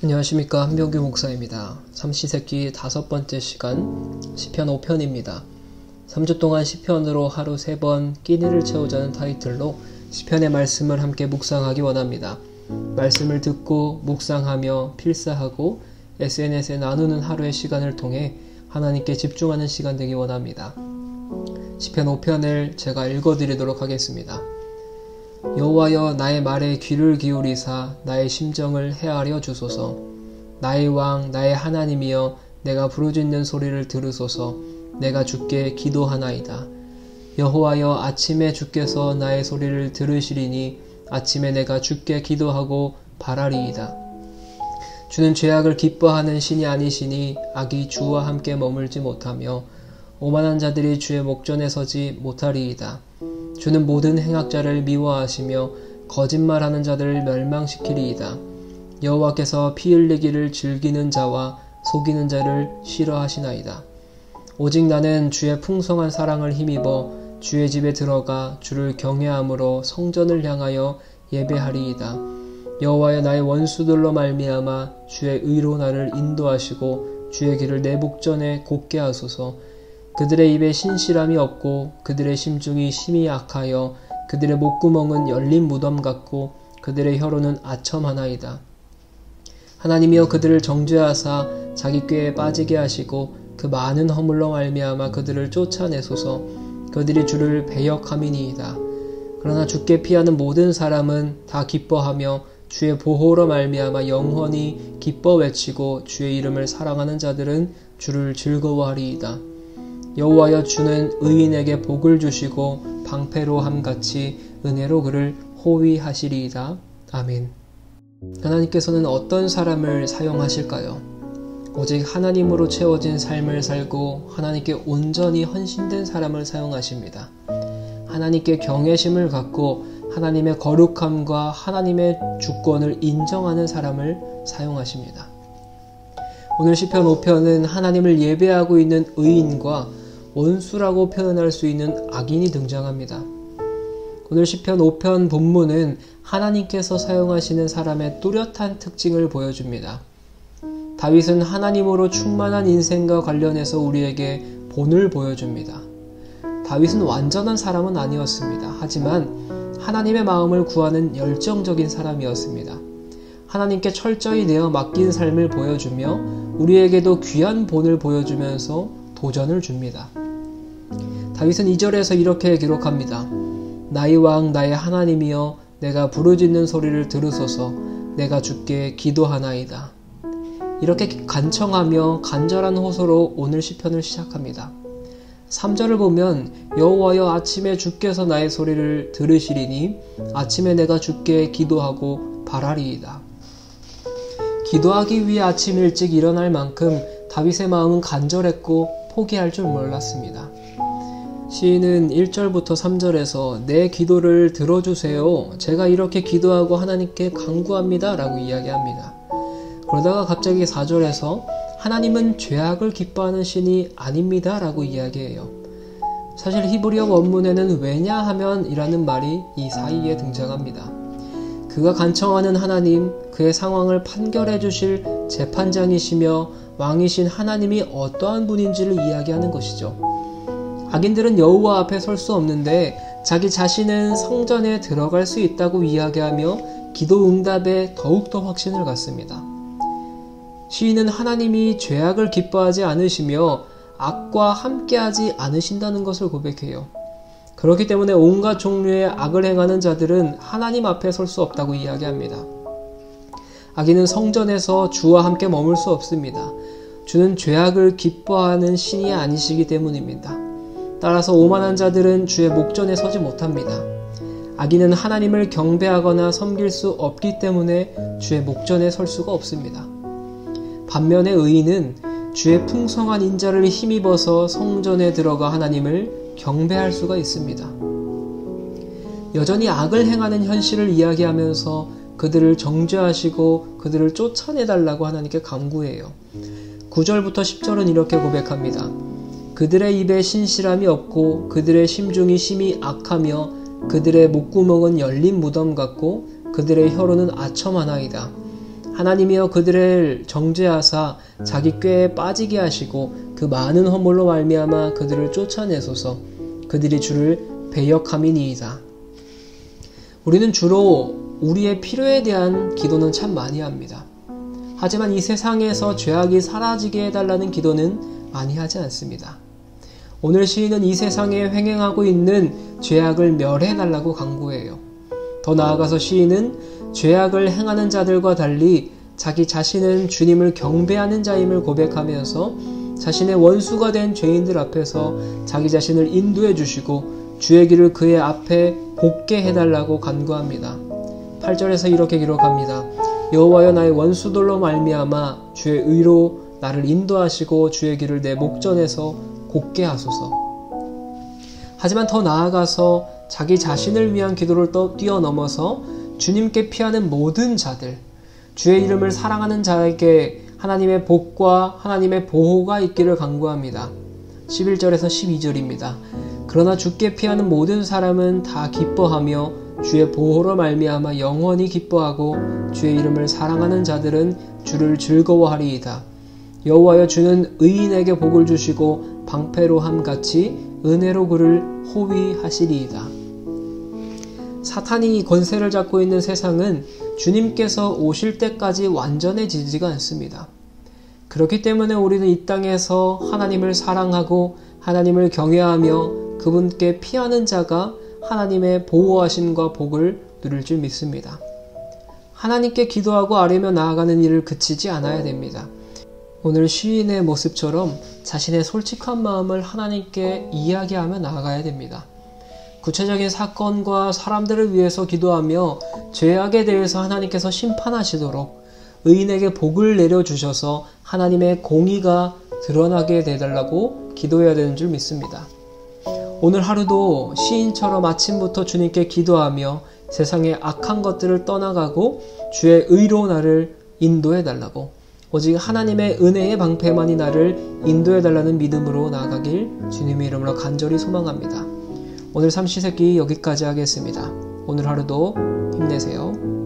안녕하십니까, 한병규 목사입니다. 삼시세끼 5번째 시간 시편 5편입니다. 3주 동안 시편으로 하루 3번 끼니를 채우자는 타이틀로 시편의 말씀을 함께 묵상하기 원합니다. 말씀을 듣고 묵상하며 필사하고 SNS에 나누는 하루의 시간을 통해 하나님께 집중하는 시간 되기 원합니다. 시편 5편을 제가 읽어드리도록 하겠습니다. 여호와여, 나의 말에 귀를 기울이사 나의 심정을 헤아려 주소서. 나의 왕, 나의 하나님이여, 내가 부르짖는 소리를 들으소서. 내가 주께 기도하나이다. 여호와여, 아침에 주께서 나의 소리를 들으시리니 아침에 내가 주께 기도하고 바라리이다. 주는 죄악을 기뻐하는 신이 아니시니 악이 주와 함께 머물지 못하며 오만한 자들이 주의 목전에 서지 못하리이다. 주는 모든 행악자를 미워하시며 거짓말하는 자들을 멸망시키리이다. 여호와께서 피 흘리기를 즐기는 자와 속이는 자를 싫어하시나이다. 오직 나는 주의 풍성한 사랑을 힘입어 주의 집에 들어가 주를 경외함으로 성전을 향하여 예배하리이다. 여호와여, 나의 원수들로 말미암아 주의 의로 나를 인도하시고 주의 길을 내 목전에 곱게 하소서. 그들의 입에 신실함이 없고 그들의 심중이 심히 악하여 그들의 목구멍은 열린 무덤 같고 그들의 혀로는 아첨하나이다. 하나님이여, 그들을 정죄하사 자기 꾀에 빠지게 하시고 그 많은 허물로 말미암아 그들을 쫓아내소서. 그들이 주를 배역함이니이다. 그러나 주께 피하는 모든 사람은 다 기뻐하며 주의 보호로 말미암아 영원히 기뻐 외치고 주의 이름을 사랑하는 자들은 주를 즐거워하리이다. 여호와여, 주는 의인에게 복을 주시고 방패로함같이 은혜로 그를 호위하시리이다. 아멘. 하나님께서는 어떤 사람을 사용하실까요? 오직 하나님으로 채워진 삶을 살고 하나님께 온전히 헌신된 사람을 사용하십니다. 하나님께 경외심을 갖고 하나님의 거룩함과 하나님의 주권을 인정하는 사람을 사용하십니다. 오늘 시편 5편은 하나님을 예배하고 있는 의인과 원수라고 표현할 수 있는 악인이 등장합니다. 오늘 시편 5편 본문은 하나님께서 사용하시는 사람의 뚜렷한 특징을 보여줍니다. 다윗은 하나님으로 충만한 인생과 관련해서 우리에게 본을 보여줍니다. 다윗은 완전한 사람은 아니었습니다. 하지만 하나님의 마음을 구하는 열정적인 사람이었습니다. 하나님께 철저히 내어 맡긴 삶을 보여주며 우리에게도 귀한 본을 보여주면서 도전을 줍니다. 다윗은 2절에서 이렇게 기록합니다. 나의 왕, 나의 하나님이여, 내가 부르짖는 소리를 들으소서. 내가 주께 기도하나이다. 이렇게 간청하며 간절한 호소로 오늘 시편을 시작합니다. 3절을 보면 여호와여, 아침에 주께서 나의 소리를 들으시리니 아침에 내가 주께 기도하고 바라리이다. 기도하기 위해 아침 일찍 일어날 만큼 다윗의 마음은 간절했고 포기할 줄 몰랐습니다. 시인은 1절부터 3절에서 내 기도를 들어주세요. 제가 이렇게 기도하고 하나님께 간구합니다. 라고 이야기합니다. 그러다가 갑자기 4절에서 하나님은 죄악을 기뻐하는 신이 아닙니다. 라고 이야기해요. 사실 히브리어 원문에는 왜냐하면 이라는 말이 이 사이에 등장합니다. 그가 간청하는 하나님, 그의 상황을 판결해 주실 재판장이시며 왕이신 하나님이 어떠한 분인지를 이야기하는 것이죠. 악인들은 여호와 앞에 설 수 없는데 자기 자신은 성전에 들어갈 수 있다고 이야기하며 기도 응답에 더욱더 확신을 갖습니다. 시인은 하나님이 죄악을 기뻐하지 않으시며 악과 함께하지 않으신다는 것을 고백해요. 그렇기 때문에 온갖 종류의 악을 행하는 자들은 하나님 앞에 설 수 없다고 이야기합니다. 악인은 성전에서 주와 함께 머물 수 없습니다. 주는 죄악을 기뻐하는 신이 아니시기 때문입니다. 따라서 오만한 자들은 주의 목전에 서지 못합니다. 악인은 하나님을 경배하거나 섬길 수 없기 때문에 주의 목전에 설 수가 없습니다. 반면에 의인은 주의 풍성한 인자를 힘입어서 성전에 들어가 하나님을 경배할 수가 있습니다. 여전히 악을 행하는 현실을 이야기하면서 그들을 정죄하시고 그들을 쫓아내달라고 하나님께 간구해요. 9절부터 10절은 이렇게 고백합니다. 그들의 입에 신실함이 없고 그들의 심중이 심히 악하며 그들의 목구멍은 열린 무덤 같고 그들의 혀로는 아첨하나이다. 하나님이여 그들을 정죄하사 자기 꾀에 빠지게 하시고 그 많은 허물로 말미암아 그들을 쫓아내소서. 그들이 주를 배역함이니이다. 우리는 주로 우리의 필요에 대한 기도는 참 많이 합니다. 하지만 이 세상에서 죄악이 사라지게 해달라는 기도는 많이 하지 않습니다. 오늘 시인은 이 세상에 횡행하고 있는 죄악을 멸해달라고 간구해요. 더 나아가서 시인은 죄악을 행하는 자들과 달리 자기 자신은 주님을 경배하는 자임을 고백하면서 자신의 원수가 된 죄인들 앞에서 자기 자신을 인도해 주시고 주의 길을 그의 앞에 곱게 해달라고 간구합니다. 8절에서 이렇게 기록합니다. 여호와여 나의 원수들로 말미암아 주의 의로 나를 인도하시고 주의 길을 내 목전에서 곱게 하소서. 하지만 더 나아가서 자기 자신을 위한 기도를 뛰어넘어서 주님께 피하는 모든 자들, 주의 이름을 사랑하는 자에게 하나님의 복과 하나님의 보호가 있기를 간구합니다. 11절에서 12절입니다. 그러나 주께 피하는 모든 사람은 다 기뻐하며 주의 보호로 말미암아 영원히 기뻐하고 주의 이름을 사랑하는 자들은 주를 즐거워하리이다. 여호와여 주는 의인에게 복을 주시고 방패로함 같이 은혜로 그를 호위하시리이다. 사탄이 권세를 잡고 있는 세상은 주님께서 오실 때까지 완전해지지가 않습니다. 그렇기 때문에 우리는 이 땅에서 하나님을 사랑하고 하나님을 경외하며 그분께 피하는 자가 하나님의 보호하심과 복을 누릴 줄 믿습니다. 하나님께 기도하고 아뢰며 나아가는 일을 그치지 않아야 됩니다. 오늘 시인의 모습처럼 자신의 솔직한 마음을 하나님께 이야기하며 나아가야 됩니다. 구체적인 사건과 사람들을 위해서 기도하며 죄악에 대해서 하나님께서 심판하시도록 의인에게 복을 내려주셔서 하나님의 공의가 드러나게 해달라고 기도해야 되는 줄 믿습니다. 오늘 하루도 시인처럼 아침부터 주님께 기도하며 세상의 악한 것들을 떠나가고 주의 의로 나를 인도해달라고, 오직 하나님의 은혜의 방패만이 나를 인도해달라는 믿음으로 나아가길 주님의 이름으로 간절히 소망합니다. 오늘 삼시세끼 여기까지 하겠습니다. 오늘 하루도 힘내세요.